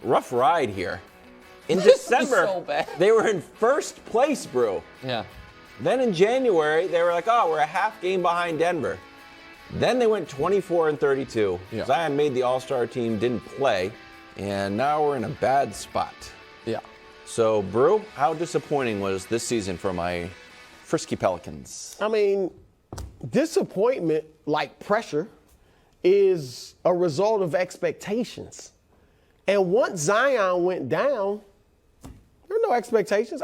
rough ride here. In December, so bad. they were in first place, Brew. Yeah. Then in January, they were like, oh, we're a half game behind Denver. Then they went 24-32. Yeah. Zion made the All-Star team, didn't play, and now we're in a bad spot. Yeah. So, Brew, how disappointing was this season for my frisky Pelicans? I mean, disappointment, like pressure, is a result of expectations. And once Zion went down, there were no expectations.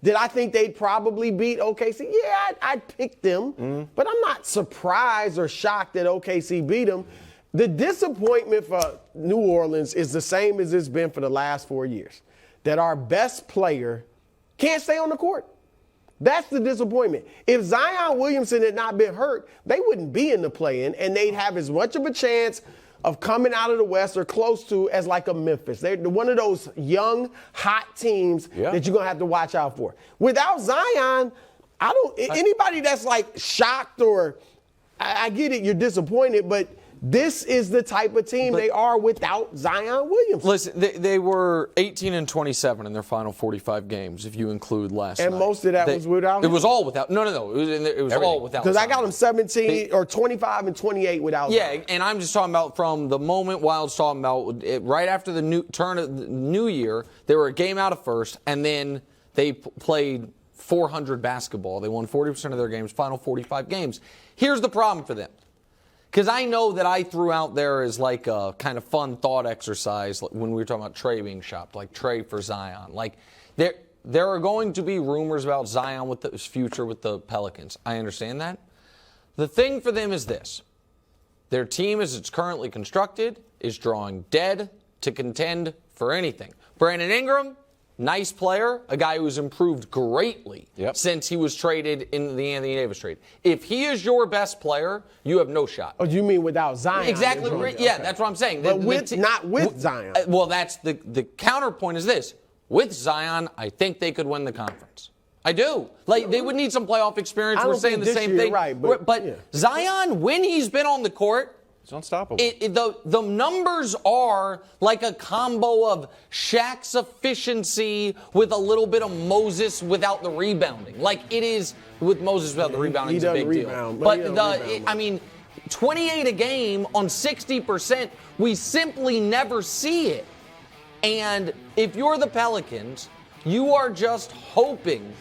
Did I think they'd probably beat OKC? Yeah, I'd pick them. But I'm not surprised or shocked that OKC beat them. The disappointment for New Orleans is the same as it's been for the last 4 years, that our best player can't stay on the court. That's the disappointment. If Zion Williamson had not been hurt, they wouldn't be in the play-in, and they'd have as much of a chance of coming out of the West or close to as like a Memphis. They're one of those young, hot teams that you're going to have to watch out for. Without Zion, anybody that's like shocked or, I get it, you're disappointed, but this is the type of team they are without Zion Williamson. Listen, they were 18-27 in their final 45 games, if you include last night. And most of that was without It him? was all without. No. It was all without. Because I got them 17 or 25 and 28 without Yeah, Zion. and I'm just talking about from the moment Wild's talking about it, right after the turn of the new year, they were a game out of first, and then they played 400 basketball. They won 40% of their games, final 45 games. Here's the problem for them. Because I know that I threw out there as like a kind of fun thought exercise when we were talking about Trey being shopped, like Trey for Zion. Like there are going to be rumors about Zion with his future with the Pelicans. I understand that. The thing for them is this. Their team, as it's currently constructed, is drawing dead to contend for anything. Brandon Ingram, nice player, a guy who's improved greatly since he was traded in the Anthony Davis trade. If he is your best player, you have no shot. Oh, you mean without Zion? Exactly. Yeah, that's what I'm saying. But not with Zion. Well, that's the counterpoint is this. With Zion, I think they could win the conference. I do. Like, they would need some playoff experience. We're saying the same thing. Right, but Zion, when he's been on the court, it's unstoppable. The numbers are like a combo of Shaq's efficiency with a little bit of Moses without the rebounding. Like it is with Moses without the rebounding is a big deal. But 28 a game on 60%, we simply never see it. And if you're the Pelicans, you are just hoping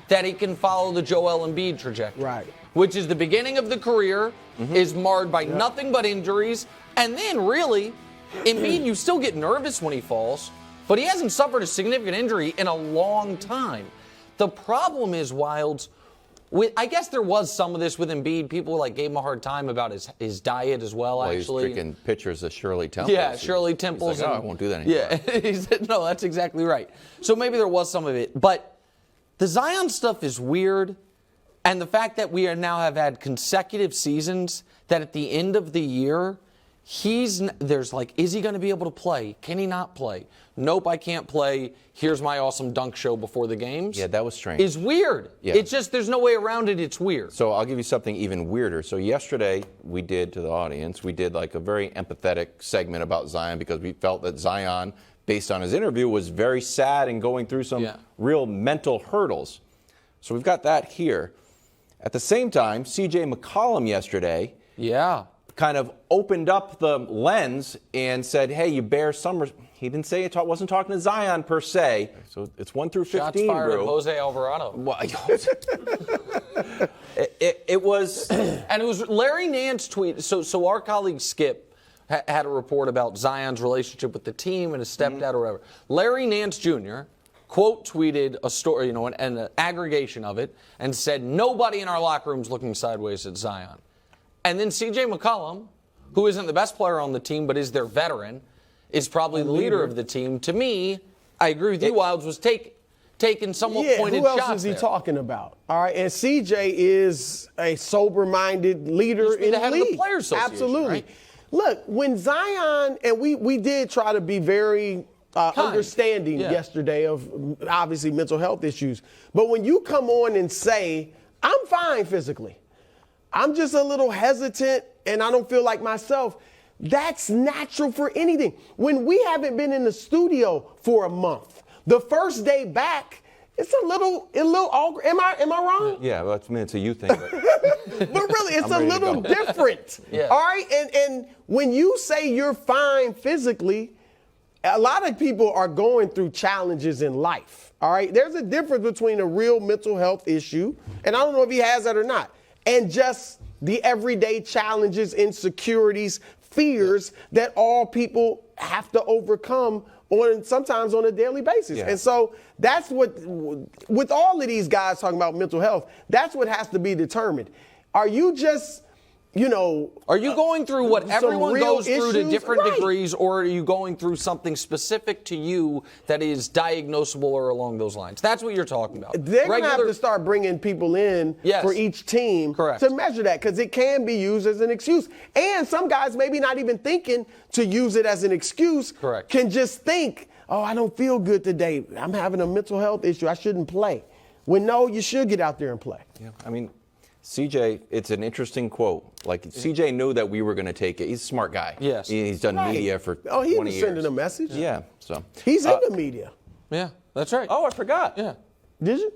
that he can follow the Joel Embiid trajectory. Right. Which is the beginning of the career, is marred by nothing but injuries. And then, really, Embiid, you still get nervous when he falls, but he hasn't suffered a significant injury in a long time. The problem is, Wilds, I guess there was some of this with Embiid. People gave him a hard time about his diet as well, actually. He's drinking pictures of Shirley Temple. Yeah, Shirley Temple's. He's like, I won't do that anymore. Yeah, he said, no, that's exactly right. So maybe there was some of it. But the Zion stuff is weird. And the fact that we have had consecutive seasons that at the end of the year, is he going to be able to play? Can he not play? Nope, I can't play. Here's my awesome dunk show before the games. Yeah, that was strange. It's weird. Yeah. It's just, there's no way around it. It's weird. So I'll give you something even weirder. So yesterday we did to the audience, we did a very empathetic segment about Zion because we felt that Zion, based on his interview, was very sad and going through some real mental hurdles. So we've got that here. At the same time, C.J. McCollum yesterday kind of opened up the lens and said, hey, you bear some... He didn't say it wasn't talking to Zion per se. So it's 1 through 15, Shots fired bro. at Jose Alvarado. Well, it was... And it was Larry Nance tweet. So our colleague Skip had a report about Zion's relationship with the team and his stepdad or whatever. Larry Nance Jr., quote tweeted a story, an aggregation of it, and said nobody in our locker room's looking sideways at Zion. And then C.J. McCollum, who isn't the best player on the team but is their veteran, is probably the leader of the team. To me, I agree with you, Wilds, was taking somewhat pointed shots. Who else is he talking about? All right, and C.J. is a sober-minded leader in the league. Of the Players Association, absolutely. Right? Look, when Zion, and we did try to be very understanding yesterday of obviously mental health issues. But when you come on and say, I'm fine physically, I'm just a little hesitant and I don't feel like myself, That's natural for anything. When we haven't been in the studio for a month, the first day back, it's a little awkward. Am I wrong? Yeah, well, it's a you thing. But really, it's a little different. Yeah. All right? And when you say you're fine physically, a lot of people are going through challenges in life. All right? There's a difference between a real mental health issue, and I don't know if he has that or not, and just the everyday challenges, insecurities, fears that all people have to overcome sometimes on a daily basis. Yeah. And so that's what, with all of these guys talking about mental health, that's what has to be determined. Are you just, are you going through what everyone real goes through to issues? different Right. degrees, or are you going through something specific to you that is diagnosable or along those lines? That's what you're talking about. They're going to have to start bringing people in for each team to measure that, because it can be used as an excuse. And some guys maybe not even thinking to use it as an excuse can just think, oh, I don't feel good today. I'm having a mental health issue. I shouldn't play. When no, you should get out there and play. Yeah, I mean, CJ, it's an interesting quote. Like, CJ knew that we were going to take it. He's a smart guy. Yes. He's done media for 20 years. He was sending a message. Yeah, so. He's in the media. Yeah, that's right. Oh, I forgot. Yeah. Did you?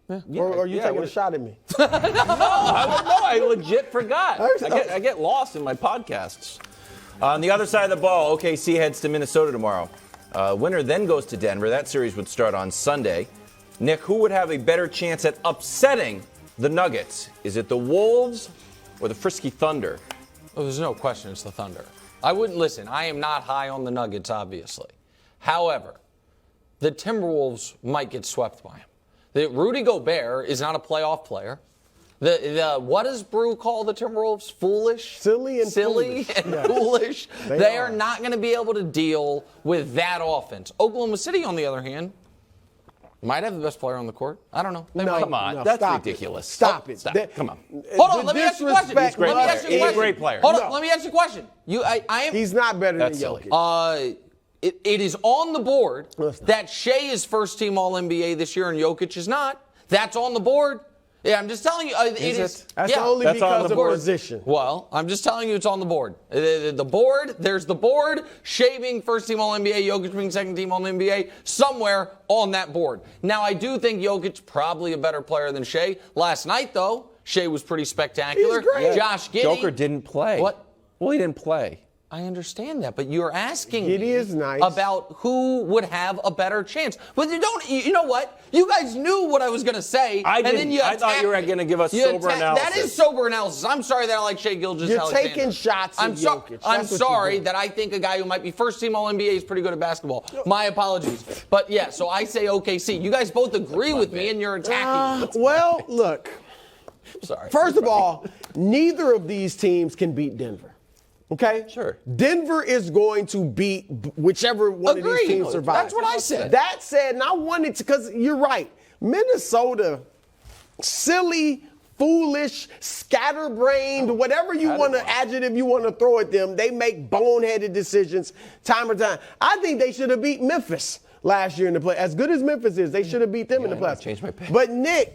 Yeah. Or are you taking a shot at me? I legit forgot. I get lost in my podcasts. On the other side of the ball, OKC heads to Minnesota tomorrow. Winner then goes to Denver. That series would start on Sunday. Nick, who would have a better chance at upsetting the Nuggets? Is it the Wolves or the Frisky Thunder? Oh, there's no question it's the Thunder. I wouldn't listen. I am not high on the Nuggets, obviously. However, the Timberwolves might get swept by him. Rudy Gobert is not a playoff player. What does Brew call the Timberwolves? Foolish? Silly and foolish. They are not going to be able to deal with that offense. Oklahoma City, on the other hand, might have the best player on the court. I don't know. Come on. That's ridiculous. Stop it. Come on. Hold on. Let me ask you a question. He's a great player. Hold on. Let me ask you a question. He's not better than Jokic. It is on the board that Shea is first team All-NBA this year and Jokic is not. That's on the board. Yeah, I'm just telling you. It is. That's only because of position. Well, I'm just telling you it's on the board. The board, there's the board. Shea being first team All-NBA, Jokic being second team All-NBA, somewhere on that board. Now, I do think Jokic's probably a better player than Shea. Last night, though, Shea was pretty spectacular. He's great. Josh Giddey. Joker didn't play. What? Well, he didn't play. I understand that, but you're asking me about who would have a better chance. But you know what? You guys knew what I was going to say. I thought you were going to give us sober analysis. That is sober analysis. I'm sorry that I like Shea Gilgeous-Alexander. You're taking shots at Jokic. I'm sorry that I think a guy who might be first team All-NBA is pretty good at basketball. My apologies. But yeah, so I say OKC. You guys both agree with me and you're attacking me. Well, look. Sorry. First of all, neither of these teams can beat Denver. Okay? Sure. Denver is going to beat whichever one of these teams survives. That's what I said. That said, and I wanted to, because you're right. Minnesota, silly, foolish, scatterbrained, whatever you want to, adjective you want to throw at them, they make boneheaded decisions time or time. I think they should have beat Memphis last year in the play. As good as Memphis is, they should have beat them in the playoffs. Changed my pick. But Nick,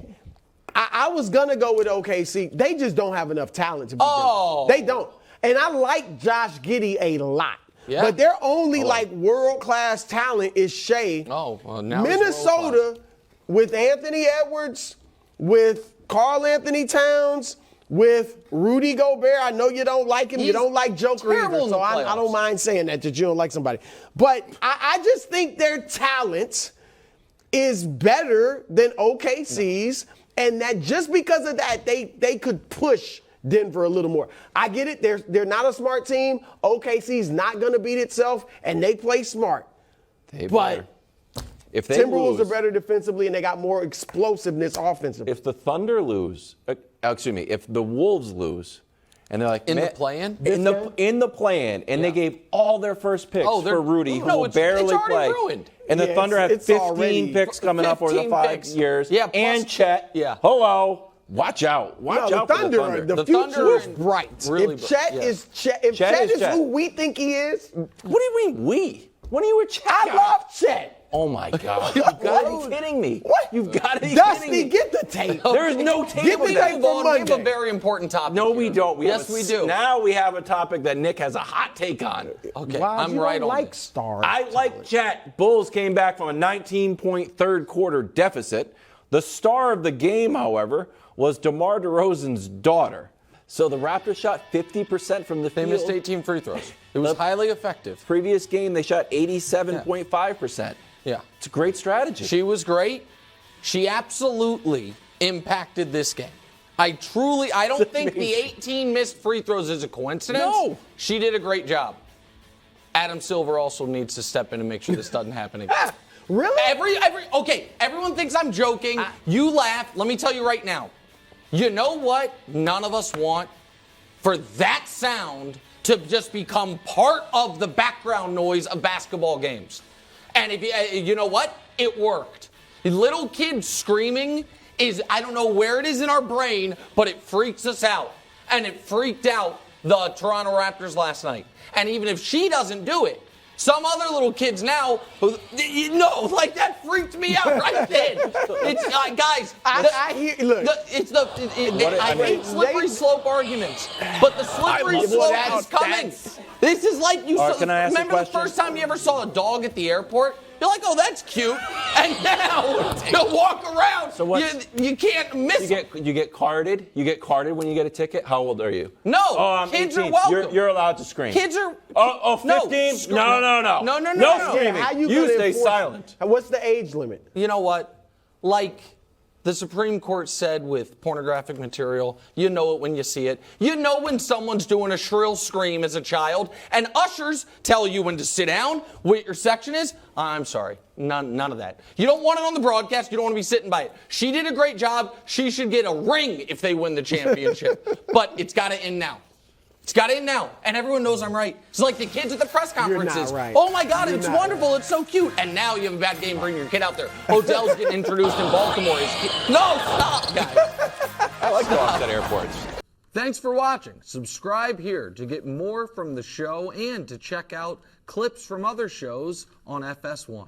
I was going to go with OKC. They just don't have enough talent to beat them. They don't. And I like Josh Giddey a lot. Yeah. But their only world-class talent is Shea. Now Minnesota, with Anthony Edwards, with Karl Anthony Towns, with Rudy Gobert. I know you don't like him. You don't like Joker either. So I don't mind saying that you don't like somebody. But I just think their talent is better than OKC's. And that just because of that, they could push Denver a little more. I get it. They're not a smart team. OKC's not going to beat itself, and they play smart. But if they Timberwolves are better defensively, and they got more explosiveness offensively. If the Thunder lose, if the Wolves lose, and they're like in the play-in, in the play-in, and they gave all their first picks for Rudy, who will barely play. Ruined. And the Thunder have 15 picks coming up over the 5 years. Yeah, and Chet. Yeah. Hello. Watch out. Watch out for the Thunder. The future is bright. Really if Chet is who we think he is. What do you mean we? When are you with Chet? I love Chet. Oh my God! You've got to be kidding me! What? You've got to be Dusty, kidding me! get the tape. There's no tape. Get the of that. tape We from have a Monday. very important topic. No, we here. don't. Yes, we do. Now we have a topic that Nick has a hot take on. Okay, Wow, I'm you right don't on like this. stars. I like Chet. Bulls came back from a 19-point third quarter deficit. The star of the game, however, was DeMar DeRozan's daughter. So the Raptors shot 50% from the They field. missed 18 free throws. It was highly effective. Previous game, they shot 87.5%. Yeah. It's a great strategy. She was great. She absolutely impacted this game. I don't think the 18 missed free throws is a coincidence. No. She did a great job. Adam Silver also needs to step in and make sure this doesn't happen again. Really? Okay, everyone thinks I'm joking. You laugh. Let me tell you right now. You know what none of us want? For that sound to just become part of the background noise of basketball games. And if you know what? It worked. Little kids screaming is, I don't know where it is in our brain, but it freaks us out. And it freaked out the Toronto Raptors last night. And even if she doesn't do it, some other little kids now, like that freaked me out right then. It's guys. I hear. Look, I hate slippery slope arguments, but the slippery slope is coming. This is like you. Can I ask a remember the question? first time you ever saw a dog at the airport? You're like, oh, that's cute. And now you walk around. So what? You can't miss it. You get carded. You get carded when you get a ticket. How old are you? No, Oh, I'm kids 18. are welcome. You're allowed to scream. Kids are. 15? No. No. Screaming. how you You gonna stay enforce- silent. What's the age limit? You know what? Like the Supreme Court said with pornographic material, you know it when you see it. You know when someone's doing a shrill scream as a child, and ushers tell you when to sit down, what your section is. I'm sorry, none of that. You don't want it on the broadcast. You don't want to be sitting by it. She did a great job. She should get a ring if they win the championship. But it's got to end now. It's got to end now. And everyone knows I'm right. It's like the kids at the press conferences. not right. Oh my God, You're it's not wonderful. right. It's so cute. And now you have a bad game, bring your kid out there. Odell's getting introduced in Baltimore. No, stop, guys. I like dogs at airports. Thanks for watching. Subscribe here to get more from the show and to check out clips from other shows on FS1.